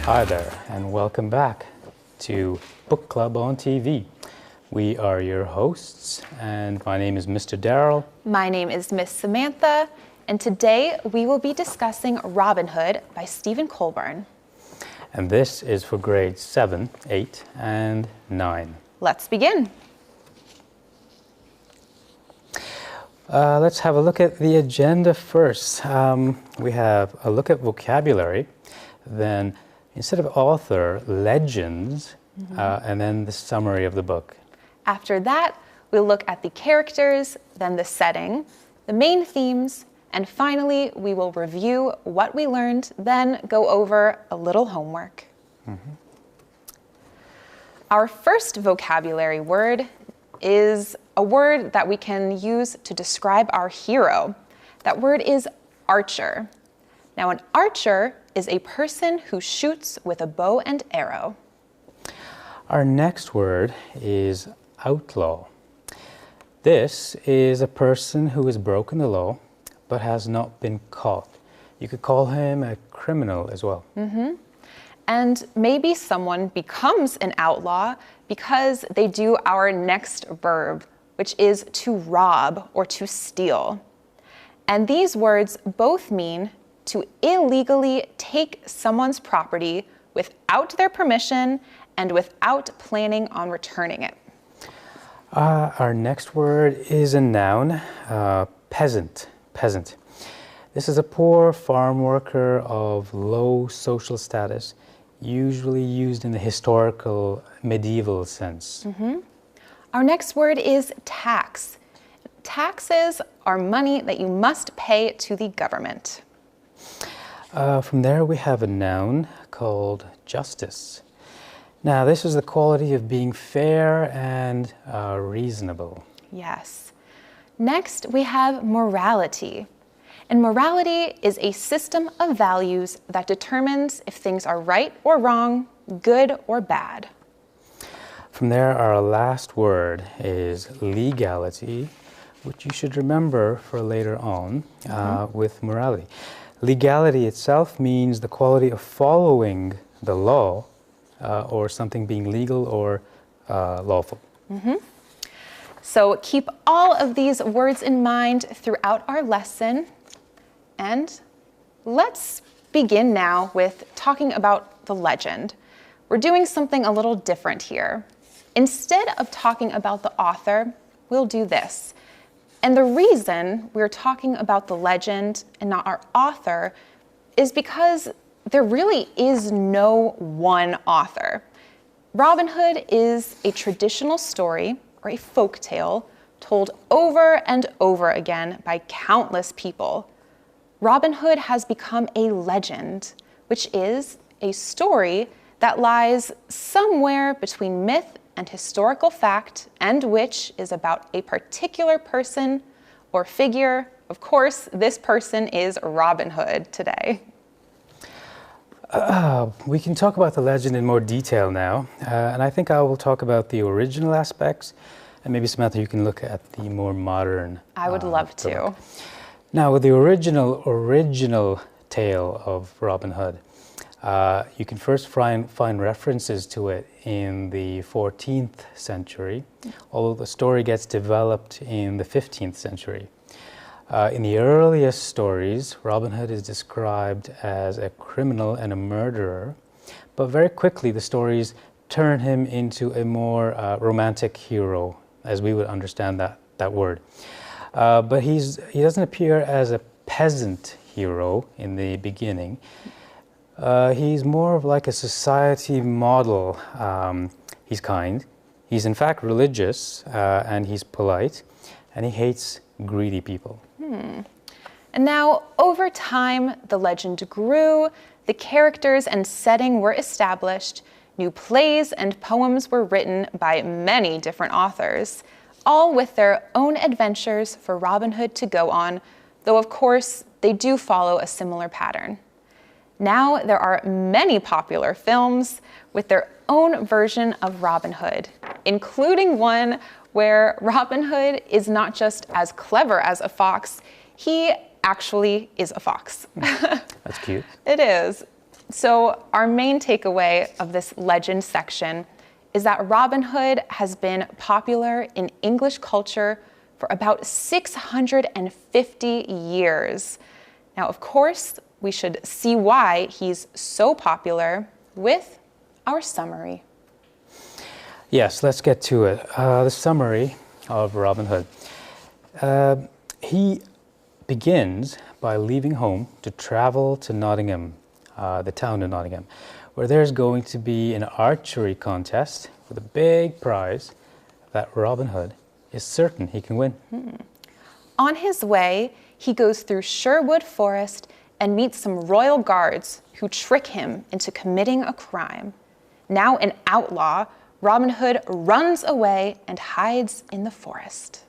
Hi there, and welcome back to Book Club on TV. We are your hosts, and my name is Mr. Darrell. My name is Miss Samantha, and today we will be discussing Robin Hood by Stephen Khulborn. And this is for grades 7, 8, and 9. Let's begin. Let's have a look at the agenda first. We have a look at vocabulary, then instead of author, legends, and then the summary of the book. After that, we'll look at the characters, then the setting, the main themes, and finally, we will review what we learned, then go over a little homework. Our first vocabulary word is a word that we can use to describe our hero. That word is archer. Now, an archer is a person who shoots with a bow and arrow. Our next word is outlaw. This is a person who has broken the law but has not been caught. You could call him a criminal as well. And maybe someone becomes an outlaw because they do our next verb, which is to rob or to steal. And these words both mean to illegally take someone's property without their permission and without planning on returning it. Our next word is a noun, peasant. Peasant. This is a poor farm worker of low social status, usually used in the historical medieval sense. Our next word is tax. Taxes are money that you must pay to the government. From there we have a noun called justice. Now this is the quality of being fair and reasonable. Yes. Next we have morality. And morality is a system of values that determines if things are right or wrong, good or bad. From there, our last word is legality, which you should remember for later on with morality. Legality itself means the quality of following the law or something being legal or lawful. So keep all of these words in mind throughout our lesson. And let's begin now with talking about the legend. We're doing something a little different here. Instead of talking about the author, we'll do this. And the reason we're talking about the legend and not our author is because there really is no one author. Robin Hood is a traditional story or a folk tale told over and over again by countless people. Robin Hood has become a legend, which is a story that lies somewhere between myth and historical fact, and which is about a particular person or figure. Of course, this person is Robin Hood today. We can talk about the legend in more detail now, and I think I will talk about the original aspects, and maybe Samantha, you can look at the more modern. I would love to. Now, with the original tale of Robin Hood, you can first find references to it in the 14th century, although the story gets developed in the 15th century. In the earliest stories, Robin Hood is described as a criminal and a murderer, but very quickly the stories turn him into a more romantic hero, as we would understand that word. But he doesn't appear as a peasant hero in the beginning. He's more of like a society model. He's kind, he's in fact religious, and he's polite, and he hates greedy people. And now, over time, the legend grew, the characters and setting were established, new plays and poems were written by many different authors, all with their own adventures for Robin Hood to go on, though of course they do follow a similar pattern. Now there are many popular films with their own version of Robin Hood, including one where Robin Hood is not just as clever as a fox, he actually is a fox. That's cute. It is. So our main takeaway of this legend section is that Robin Hood has been popular in English culture for about 650 years. Now, of course, we should see why he's so popular with our summary. Yes, let's get to it. The summary of Robin Hood. He begins by leaving home to travel to Nottingham, the town of Nottingham, where there's going to be an archery contest with a big prize that Robin Hood is certain he can win. On his way, he goes through Sherwood Forest and meets some royal guards who trick him into committing a crime. Now an outlaw, Robin Hood runs away and hides in the forest.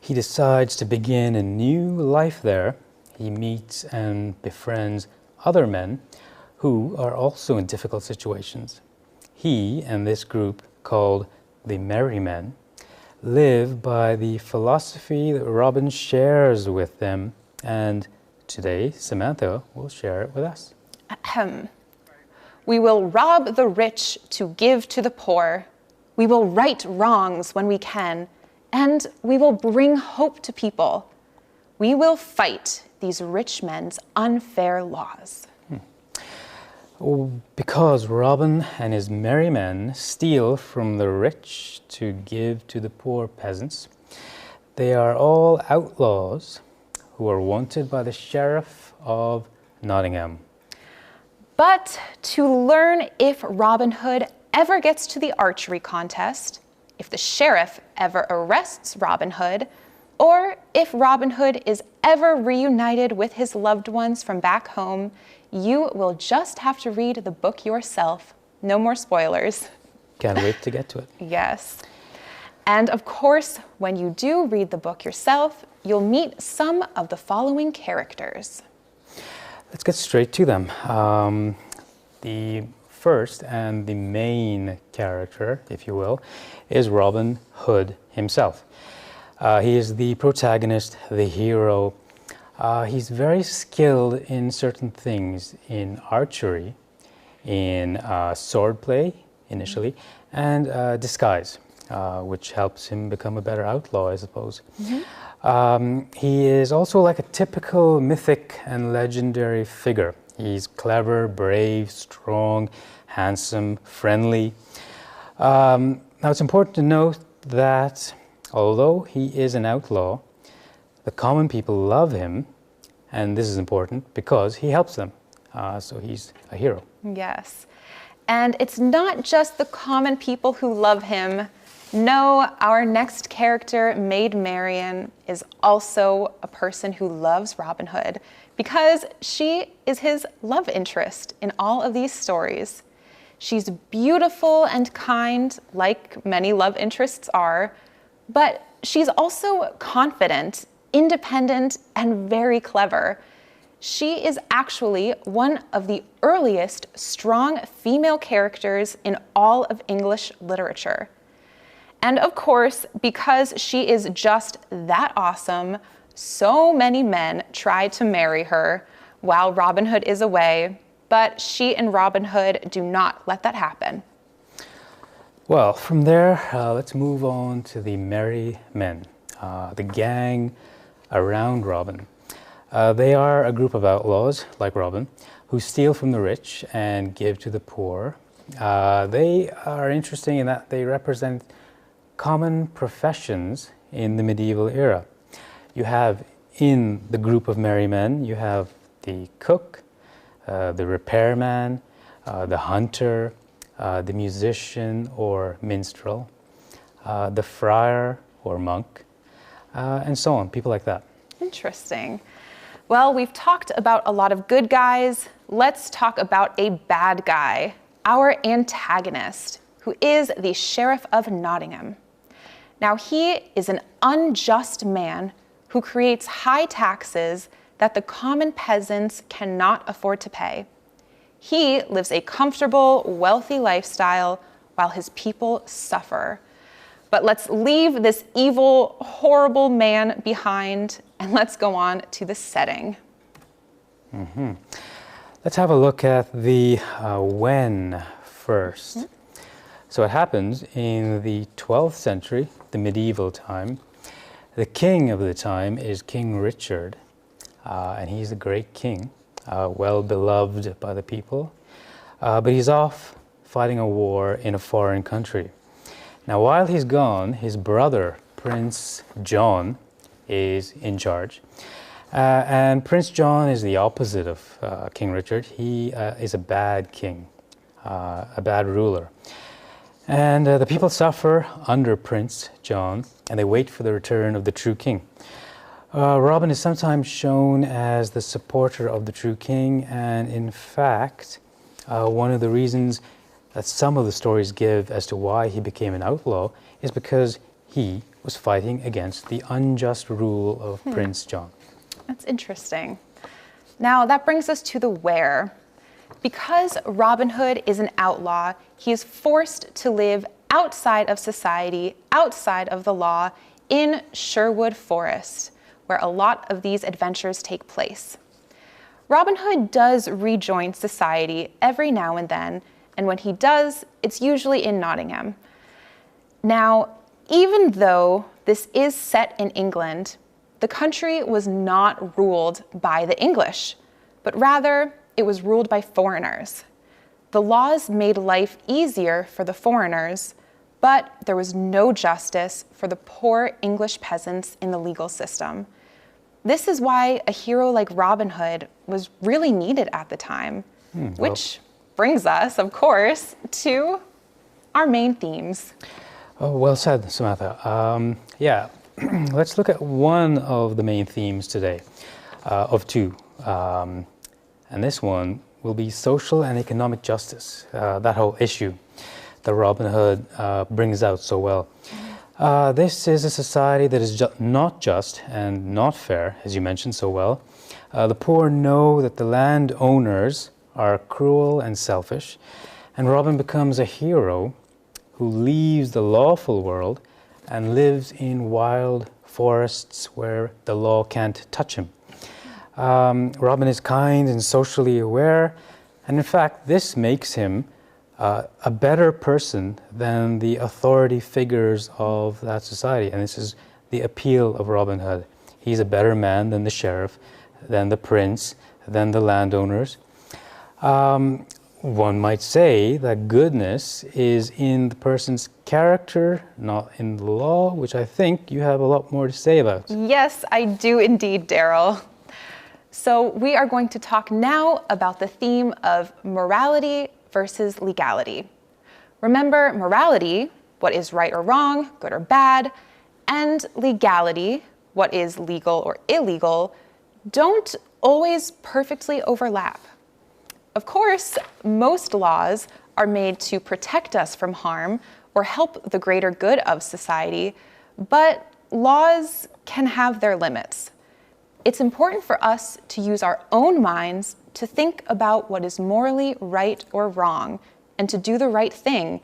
He decides to begin a new life there. He meets and befriends other men who are also in difficult situations. He and this group, called the Merry Men, live by the philosophy that Robin shares with them, and today Samantha will share it with us. We will rob the rich to give to the poor. We will right wrongs when we can, and we will bring hope to people. We will fight these rich men's unfair laws. Because Robin and his merry men steal from the rich to give to the poor peasants, they are all outlaws who are wanted by the sheriff of Nottingham. But to learn if Robin Hood ever gets to the archery contest, if the sheriff ever arrests Robin Hood, or if Robin Hood is ever reunited with his loved ones from back home, you will just have to read the book yourself. No more spoilers. Can't wait to get to it. Yes. And of course, when you do read the book yourself, you'll meet some of the following characters. Let's get straight to them. The first and the main character, if you will, is Robin Hood himself. He is the protagonist, the hero. He's very skilled in certain things, in archery, in swordplay initially, and disguise, which helps him become a better outlaw, I suppose. He is also like a typical mythic and legendary figure. He's clever, brave, strong, handsome, friendly. Now it's important to note that although he is an outlaw, the common people love him, and this is important because he helps them. So he's a hero. Yes. And it's not just the common people who love him. No, our next character, Maid Marian, is also a person who loves Robin Hood because she is his love interest in all of these stories. She's beautiful and kind, like many love interests are, but she's also confident, independent, and very clever. She is actually one of the earliest strong female characters in all of English literature. And of course, because she is just that awesome, so many men try to marry her while Robin Hood is away, but she and Robin Hood do not let that happen. Well, from there, let's move on to the Merry Men, the gang around Robin. They are a group of outlaws, like Robin, who steal from the rich and give to the poor. They are interesting in that they represent common professions in the medieval era. You have in the group of merry men, you have the cook, the repairman, the hunter, the musician or minstrel, the friar or monk, and so on, people like that. Interesting. Well, we've talked about a lot of good guys. Let's talk about a bad guy, our antagonist, who is the Sheriff of Nottingham. Now, he is an unjust man who creates high taxes that the common peasants cannot afford to pay. He lives a comfortable, wealthy lifestyle while his people suffer. But let's leave this evil, horrible man behind and let's go on to the setting. Let's have a look at the when first. So it happens in the 12th century, the medieval time. The king of the time is King Richard, and he's a great king, well beloved by the people, but he's off fighting a war in a foreign country. Now, while he's gone, his brother, Prince John, is in charge. And Prince John is the opposite of King Richard. He is a bad king, a bad ruler. And the people suffer under Prince John, and they wait for the return of the true king. Robin is sometimes shown as the supporter of the true king, and in fact, one of the reasons that some of the stories give as to why he became an outlaw is because he was fighting against the unjust rule of Prince John. That's interesting. Now that brings us to the where. Because Robin Hood is an outlaw, he is forced to live outside of society, outside of the law, in Sherwood Forest, where a lot of these adventures take place. Robin Hood does rejoin society every now and then, and when he does, it's usually in Nottingham. Now, even though this is set in England, the country was not ruled by the English, but rather it was ruled by foreigners. The laws made life easier for the foreigners, but there was no justice for the poor English peasants in the legal system. This is why a hero like Robin Hood was really needed at the time, which brings us, of course, to our main themes. Oh, well said, Samantha. Yeah, let's look at one of the main themes today, of two. And this one will be social and economic justice, that whole issue that Robin Hood brings out so well. This is a society that is not just and not fair, as you mentioned so well. The poor know that the landowners are cruel and selfish, and Robin becomes a hero who leaves the lawful world and lives in wild forests where the law can't touch him. Robin is kind and socially aware, and in fact, this makes him a better person than the authority figures of that society. And this is the appeal of Robin Hood. He's a better man than the sheriff, than the prince, than the landowners. One might say that goodness is in the person's character, not in the law, which I think you have a lot more to say about. Yes, I do indeed, Daryl. So we are going to talk now about the theme of morality versus legality. Remember, morality, what is right or wrong, good or bad, and legality, what is legal or illegal, don't always perfectly overlap. Of course, most laws are made to protect us from harm or help the greater good of society, but laws can have their limits. It's important for us to use our own minds to think about what is morally right or wrong and to do the right thing.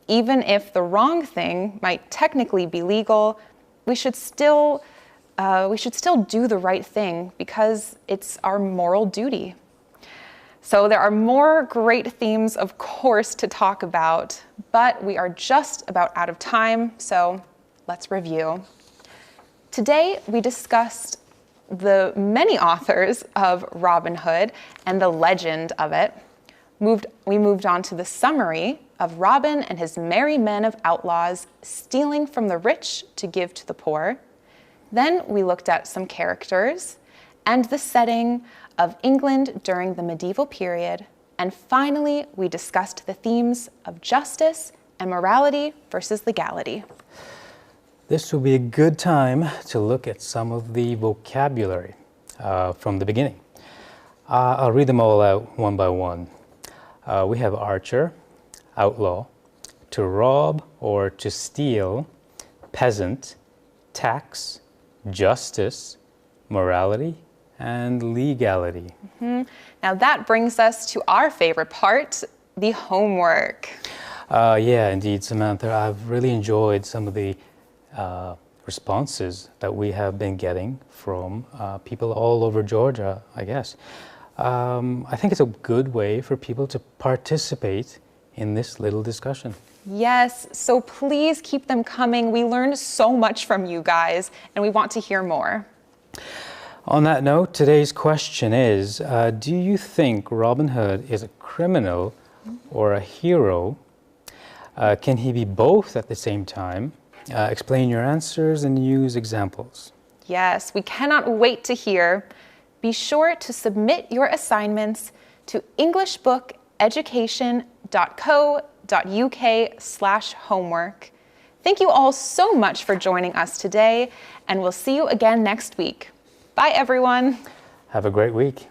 Even if the wrong thing might technically be legal, we should still do the right thing because it's our moral duty. So there are more great themes, of course, to talk about, but we are just about out of time, so let's review. Today, we discussed the many authors of Robin Hood and the legend of it. We moved on to the summary of Robin and his merry men of outlaws stealing from the rich to give to the poor. Then we looked at some characters and the setting of England during the medieval period. And finally, we discussed the themes of justice and morality versus legality. This will be a good time to look at some of the vocabulary from the beginning. I'll read them all out one by one. We have archer, outlaw, to rob or to steal, peasant, tax, justice, morality, and legality. Now that brings us to our favorite part, the homework. Yeah, indeed, Samantha. I've really enjoyed some of the responses that we have been getting from people all over Georgia, I guess. I think it's a good way for people to participate in this little discussion. Yes, so please keep them coming. We learned so much from you guys, and we want to hear more. On that note, today's question is, do you think Robin Hood is a criminal or a hero? Can he be both at the same time? Explain your answers and use examples. Yes, we cannot wait to hear. Be sure to submit your assignments to englishbookeducation.co.uk/homework. Thank you all so much for joining us today, and we'll see you again next week. Bye, everyone. Have a great week.